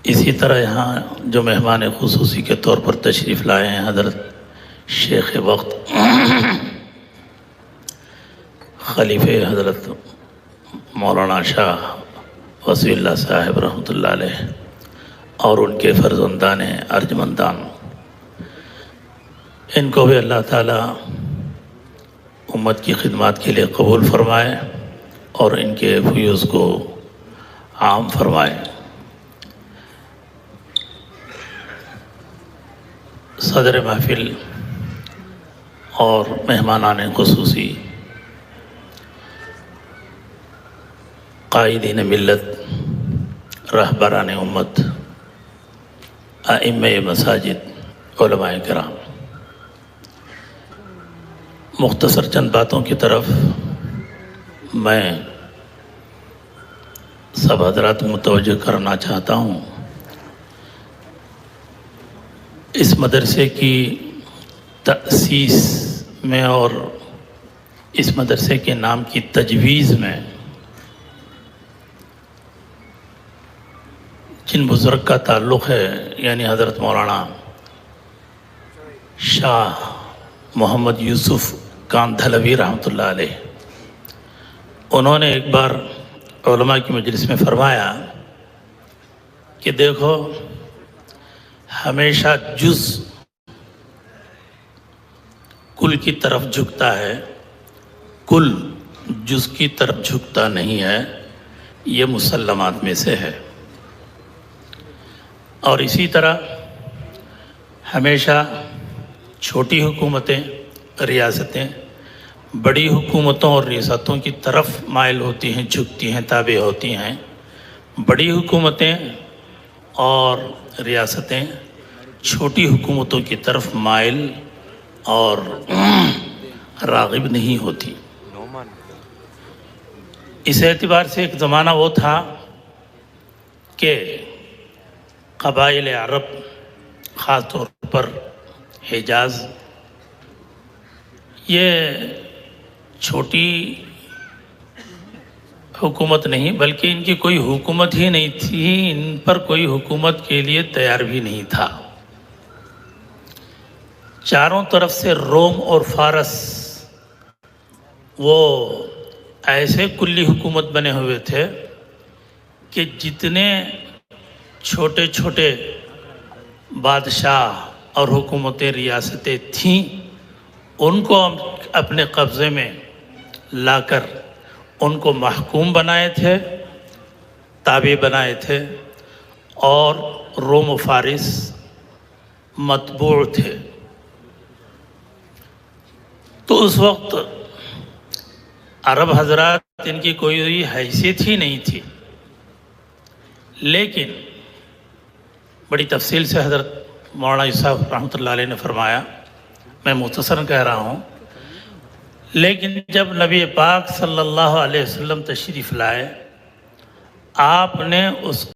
اسی طرح یہاں جو مہمان خصوصی کے طور پر تشریف لائے ہیں حضرت شیخ وقت خلیفہ حضرت مولانا شاہ وصی اللہ صاحب رحمۃ اللہ علیہ اور ان کے فرزندان ارجمندان، ان کو بھی اللہ تعالیٰ امت کی خدمات کے لیے قبول فرمائے اور ان کے فیوز کو عام فرمائے۔ صدر محفل اور مہمانان خصوصی، قائدین ملت، رہبران امت، ائمہ مساجد، علماء کرام، مختصر چند باتوں کی طرف میں سب حضرات کو متوجہ کرنا چاہتا ہوں۔ اس مدرسے کی تأسیس میں اور اس مدرسے کے نام کی تجویز میں جن بزرگ کا تعلق ہے، یعنی حضرت مولانا شاہ محمد یوسف کاندھلوی رحمۃ اللہ علیہ، انہوں نے ایک بار علماء کی مجلس میں فرمایا کہ دیکھو، ہمیشہ جز کل کی طرف جھکتا ہے، کل جز کی طرف جھکتا نہیں ہے، یہ مسلمات میں سے ہے۔ اور اسی طرح ہمیشہ چھوٹی حکومتیں، ریاستیں بڑی حکومتوں اور ریاستوں کی طرف مائل ہوتی ہیں، جھکتی ہیں، تابع ہوتی ہیں۔ بڑی حکومتیں اور ریاستیں چھوٹی حکومتوں کی طرف مائل اور راغب نہیں ہوتی۔ اس اعتبار سے ایک زمانہ وہ تھا کہ قبائل عرب، خاص طور پر حجاز، یہ چھوٹی حکومت نہیں بلکہ ان کی کوئی حکومت ہی نہیں تھی، ان پر کوئی حکومت کے لیے تیار بھی نہیں تھا۔ چاروں طرف سے روم اور فارس وہ ایسے کلی حکومت بنے ہوئے تھے کہ جتنے چھوٹے چھوٹے بادشاہ اور حکومتیں، ریاستیں تھیں، ان کو اپنے قبضے میں لا کر ان کو محکوم بنائے تھے، تابع بنائے تھے، اور روم و فارس متبوع تھے۔ تو اس وقت عرب حضرات ان کی کوئی حیثیت ہی نہیں تھی، لیکن بڑی تفصیل سے حضرت مولانا یوسف رحمۃ اللہ علیہ نے فرمایا، میں مختصراً کہہ رہا ہوں، لیکن جب نبی پاک صلی اللہ علیہ وسلم تشریف لائے، آپ نے اس